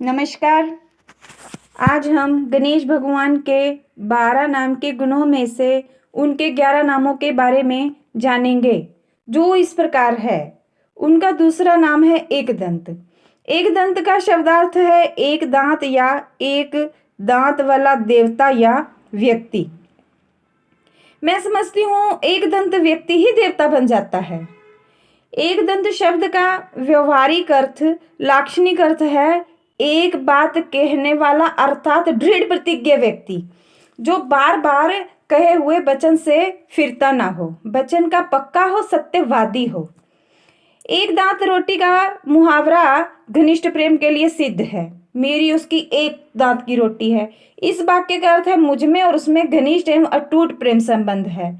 नमस्कार। आज हम गणेश भगवान के 12 नाम के गुणों में से उनके 11 नामों के बारे में जानेंगे, जो इस प्रकार है। उनका दूसरा नाम है एकदंत। एकदंत का शब्दार्थ है एक दांत या एक दांत वाला देवता या व्यक्ति। मैं समझती हूँ एकदंत व्यक्ति ही देवता बन जाता है। एकदंत शब्द का व्यवहारिक अर्थ, लाक्षणिक अर्थ है एक बात कहने वाला, अर्थात दृढ़ प्रतिज्ञ व्यक्ति जो बार बार कहे हुए वचन से फिरता ना हो, वचन का पक्का हो, सत्यवादी हो। एक दांत रोटी का मुहावरा घनिष्ठ प्रेम के लिए सिद्ध है। मेरी उसकी एक दांत की रोटी है। इस वाक्य का अर्थ है मुझ में और उसमें घनिष्ठ एवं अटूट प्रेम संबंध है।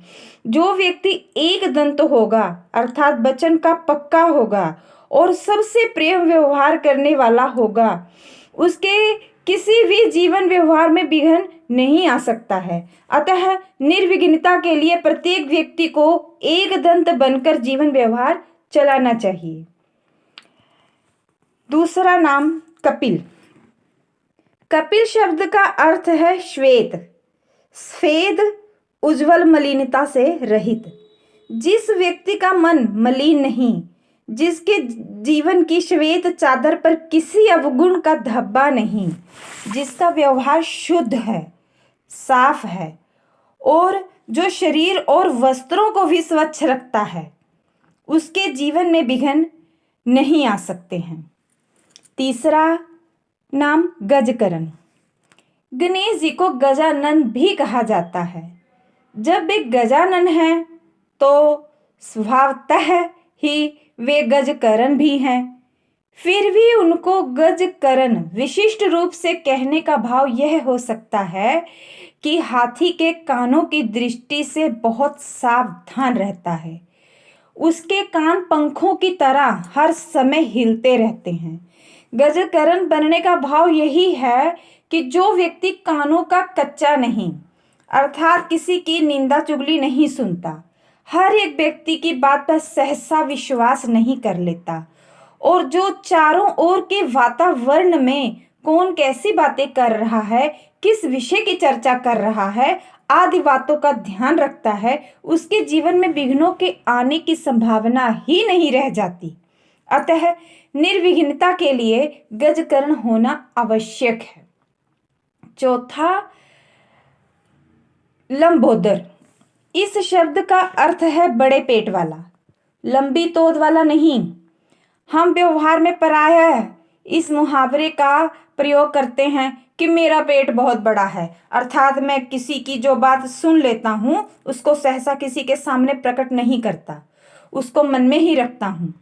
जो व्यक्ति एक दंत होगा अर्थात वचन का पक्का होगा और सबसे प्रेम व्यवहार करने वाला होगा, उसके किसी भी जीवन व्यवहार में विघ्न नहीं आ सकता है। अतः निर्विघ्नता के लिए प्रत्येक व्यक्ति को एक दंत बनकर जीवन व्यवहार चलाना चाहिए। दूसरा नाम कपिल। कपिल शब्द का अर्थ है श्वेत, सफेद, उज्जवल, मलिनता से रहित। जिस व्यक्ति का मन मलिन नहीं, जिसके जीवन की श्वेत चादर पर किसी अवगुण का धब्बा नहीं, जिसका व्यवहार शुद्ध है, साफ है और जो शरीर और वस्त्रों को भी स्वच्छ रखता है, उसके जीवन में विघ्न नहीं आ सकते हैं। तीसरा नाम गजकरण। गणेश जी को गजानन भी कहा जाता है। जब वे गजानन हैं तो स्वभावतः ही वे गजकरण भी हैं। फिर भी उनको गजकरण विशिष्ट रूप से कहने का भाव यह हो सकता है कि हाथी के कानों की दृष्टि से बहुत सावधान रहता है। उसके कान पंखों की तरह हर समय हिलते रहते हैं। गजकरण बनने का भाव यही है कि जो व्यक्ति कानों का कच्चा नहीं, अर्थात किसी की निंदा चुगली नहीं सुनता, हर एक व्यक्ति की बात पर सहसा विश्वास नहीं कर लेता और जो चारों ओर के वातावरण में कौन कैसी बातें कर रहा है, किस विषय की चर्चा कर रहा है आदि बातों का ध्यान रखता है, उसके जीवन में विघ्नों के आने की संभावना ही नहीं रह जाती। अतः निर्विघ्नता के लिए गजकरण होना आवश्यक है। चौथा, लंबोदर। इस शब्द का अर्थ है बड़े पेट वाला, लंबी तोद वाला नहीं। हम व्यवहार में प्रायः इस मुहावरे का प्रयोग करते हैं कि मेरा पेट बहुत बड़ा है, अर्थात मैं किसी की जो बात सुन लेता हूँ उसको सहसा किसी के सामने प्रकट नहीं करता, उसको मन में ही रखता हूँ।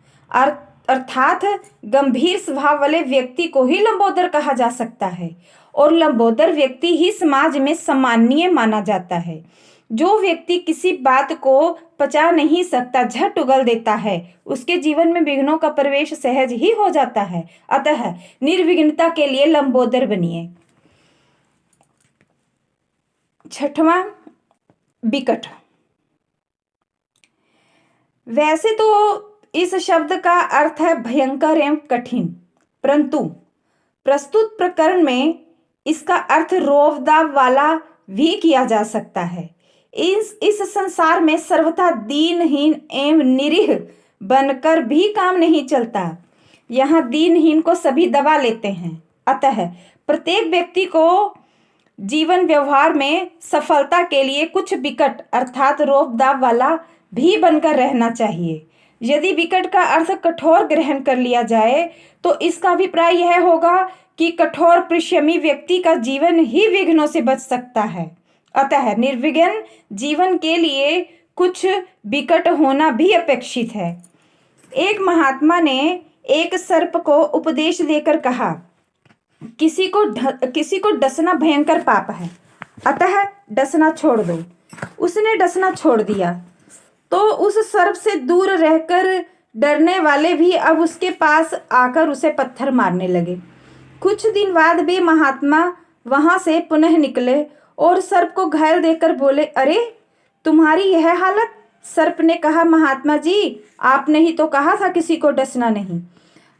अर्थात गंभीर स्वभाव वाले व्यक्ति को ही लंबोदर कहा जा सकता है और लंबोदर व्यक्ति ही समाज में सम्माननीय माना जाता है। जो व्यक्ति किसी बात को पचा नहीं सकता, झट उगल देता है, उसके जीवन में विघ्नों का प्रवेश सहज ही हो जाता है। अतः निर्विघ्नता के लिए लंबोदर बनिए। छठवां, बिकट। वैसे तो इस शब्द का अर्थ है भयंकर एवं कठिन, परंतु प्रस्तुत प्रकरण में इसका अर्थ रोवदाव वाला भी किया जा सकता है। इस संसार में सर्वथा दीनहीन एवं निरीह बनकर भी काम नहीं चलता। यहाँ दीनहीन को सभी दबा लेते हैं। अतः प्रत्येक व्यक्ति को जीवन व्यवहार में सफलता के लिए कुछ विकट अर्थात रोवदाव वाला भी बनकर रहना चाहिए। यदि विकट का अर्थ कठोर ग्रहण कर लिया जाए तो इसका अभिप्राय यह होगा कि कठोर परिश्रमी व्यक्ति का जीवन ही विघ्नों से बच सकता है। अतः निर्विघ्न जीवन के लिए कुछ विकट होना भी अपेक्षित है। एक महात्मा ने एक सर्प को उपदेश देकर कहा, किसी को डसना भयंकर पाप है, अतः डसना छोड़ दो। उसने डसना छोड़ दिया तो उस सर्प से दूर रहकर डरने वाले भी अब उसके पास आकर उसे पत्थर मारने लगे। कुछ दिन बाद वे महात्मा वहां से पुनः निकले और सर्प को घायल देखकर बोले, अरे तुम्हारी यह हालत? सर्प ने कहा, महात्मा जी आपने ही तो कहा था किसी को डसना नहीं।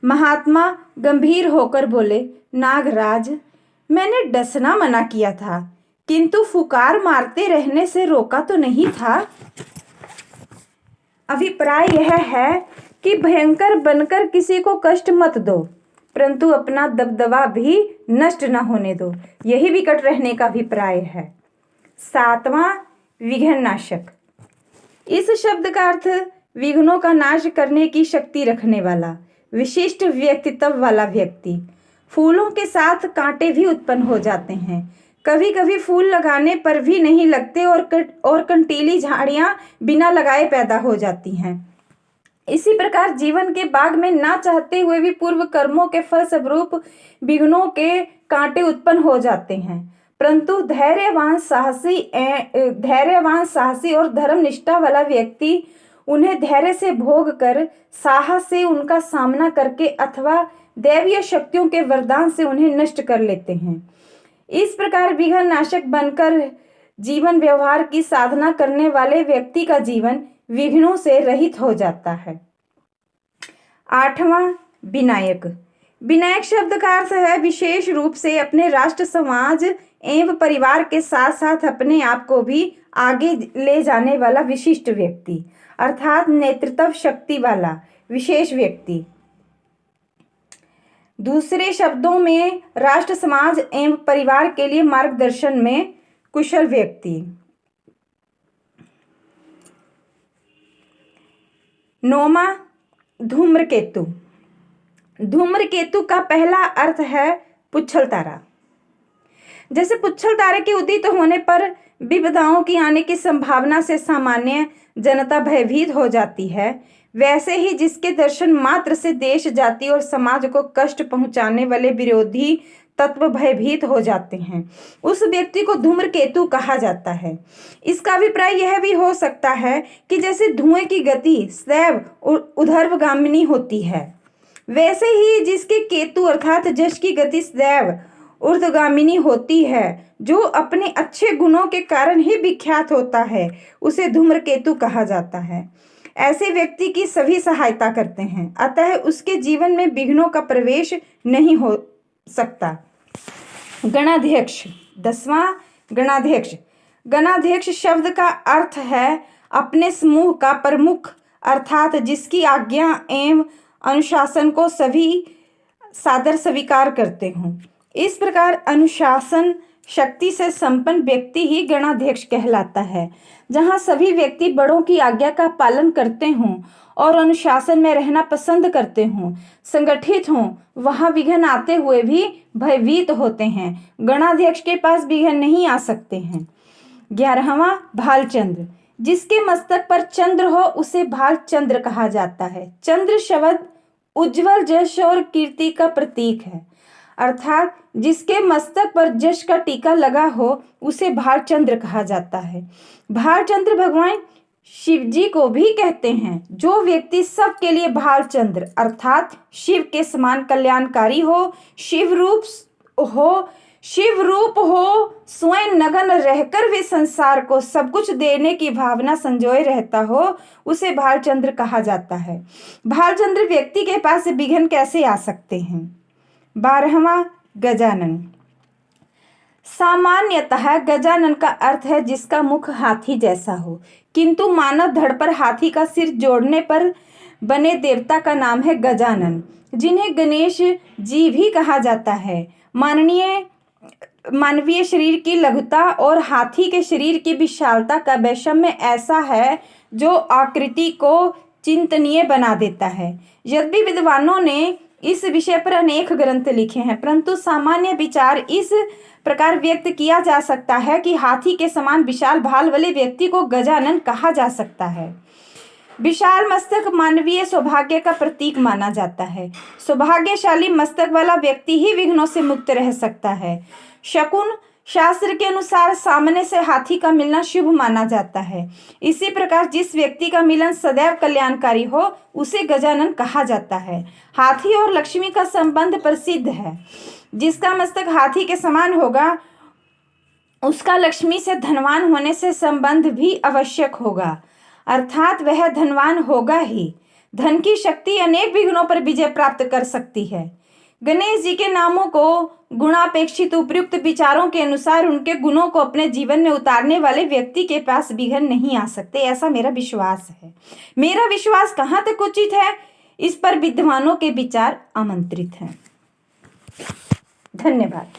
महात्मा गंभीर होकर बोले, नागराज, मैंने डसना मना किया था, किंतु फुकार मारते रहने से रोका तो नहीं था। अभिप्राय यह है कि भयंकर बनकर किसी को कष्ट मत दो, परंतु अपना दबदबा भी नष्ट न होने दो। यही विकट रहने का अभिप्राय है। 7वां, विघ्न नाशक। इस शब्द का अर्थ विघ्नों का नाश करने की शक्ति रखने वाला, विशिष्ट व्यक्तित्व वाला व्यक्ति। फूलों के साथ कांटे भी उत्पन्न हो जाते हैं। कभी कभी फूल लगाने पर भी नहीं लगते और कंटीली झाड़ियां बिना लगाए पैदा हो जाती हैं। इसी प्रकार जीवन के बाग में ना चाहते हुए भी पूर्व कर्मों के फल स्वरूप विघ्नों के कांटे उत्पन्न हो जाते हैं, परंतु धैर्यवान साहसी और धर्मनिष्ठा वाला व्यक्ति उन्हें धैर्य से भोग कर, साहस से उनका सामना करके अथवा दैवीय शक्तियों के वरदान से उन्हें नष्ट कर लेते हैं। इस प्रकार विघ्न नाशक बनकर जीवन व्यवहार की साधना करने वाले व्यक्ति का जीवन विघ्नों से रहित हो जाता है। 8वां, विनायक। विनायक शब्द का अर्थ है विशेष रूप से अपने राष्ट्र, समाज एवं परिवार के साथ साथ अपने आप को भी आगे ले जाने वाला विशिष्ट व्यक्ति, अर्थात नेतृत्व शक्ति वाला विशेष व्यक्ति। दूसरे शब्दों में राष्ट्र, समाज एवं परिवार के लिए मार्गदर्शन में कुशल व्यक्ति। 9वां, धूम्रकेतु। धूम्रकेतु का पहला अर्थ है पुच्छल तारा। जैसे पुच्छल तारे के उदित होने पर विपदाओं की आने की संभावना से सामान्य जनता भयभीत हो जाती है, वैसे ही जिसके दर्शन मात्र से देश, जाति और समाज को कष्ट पहुंचाने वाले विरोधी तत्व भयभीत हो जाते हैं, उस व्यक्ति को धूम्रकेतु कहा जाता है। इसका अभिप्राय यह भी हो सकता है कि जैसे धुएं की गति सदैव ऊर्ध्वगामिनी होती है, वैसे ही जिसके केतु अर्थात यश की गति सदैव ऊर्ध्वगामिनी होती है, जो अपने अच्छे गुणों के कारण ही विख्यात होता है, उसे धूम्रकेतु कहा जाता है। ऐसे व्यक्ति की सभी सहायता करते हैं, अतः उसके जीवन में विघ्नों का प्रवेश नहीं हो सकता। गणाध्यक्ष। 10वां, गणाध्यक्ष। गणाध्यक्ष शब्द का अर्थ है अपने समूह का प्रमुख, अर्थात जिसकी आज्ञा एवं अनुशासन को सभी सादर स्वीकार करते हों। इस प्रकार अनुशासन शक्ति से संपन्न व्यक्ति ही गणाध्यक्ष कहलाता है। जहाँ सभी व्यक्ति बड़ों की आज्ञा का पालन करते हों और अनुशासन में रहना पसंद करते हों, संगठित हों, वहाँ विघ्न आते हुए भी भयभीत होते हैं। गणाध्यक्ष के पास विघ्न नहीं आ सकते हैं। 11वां, भालचंद्र। जिसके मस्तक पर चंद्र हो उसे भालचंद्र कहा जाता है। चंद्र शब्द उज्जवल यश और कीर्ति का प्रतीक है, अर्थात जिसके मस्तक पर यश का टीका लगा हो उसे भालचंद्र कहा जाता है। भालचंद्र भगवान शिव जी को भी कहते हैं। जो व्यक्ति सबके लिए भालचंद्र अर्थात शिव के समान कल्याणकारी हो, शिव रूप हो, स्वयं नग्न रहकर भी संसार को सब कुछ देने की भावना संजोए रहता हो, उसे भालचंद्र कहा जाता है। भालचंद्र व्यक्ति के पास विघ्न कैसे आ सकते हैं? 12वां, गजानन। सामान्यतः गजानन का अर्थ है जिसका मुख हाथी जैसा हो, किंतु मानव धड़ पर हाथी का सिर जोड़ने पर बने देवता का नाम है गजानन, जिन्हें गणेश जी भी कहा जाता है। मानवीय शरीर की लघुता और हाथी के शरीर की विशालता का वैषम्य ऐसा है जो आकृति को चिंतनीय बना देता है। यद्यपि विद्वानों ने इस विषय पर अनेक ग्रंथ लिखे हैं, परंतु सामान्य विचार इस प्रकार व्यक्त किया जा सकता है कि हाथी के समान विशाल भाल वाले व्यक्ति को गजानन कहा जा सकता है। विशाल मस्तक मानवीय सौभाग्य का प्रतीक माना जाता है। सौभाग्यशाली मस्तक वाला व्यक्ति ही विघ्नों से मुक्त रह सकता है। शकुन शास्त्र के अनुसार सामने से हाथी का मिलना शुभ माना जाता है। इसी प्रकार जिस व्यक्ति का मिलन सदैव कल्याणकारी हो उसे गजानन कहा जाता है। हाथी और लक्ष्मी का संबंध प्रसिद्ध है। जिसका मस्तक हाथी के समान होगा उसका लक्ष्मी से धनवान होने से संबंध भी आवश्यक होगा, अर्थात वह धनवान होगा ही। धन की शक्ति अनेक विघ्नों पर विजय प्राप्त कर सकती है। गणेश जी के नामों को गुणापेक्षित उपयुक्त विचारों के अनुसार उनके गुणों को अपने जीवन में उतारने वाले व्यक्ति के पास विघ्न नहीं आ सकते, ऐसा मेरा विश्वास है। मेरा विश्वास कहाँ तक उचित है, इस पर विद्वानों के विचार आमंत्रित हैं। धन्यवाद।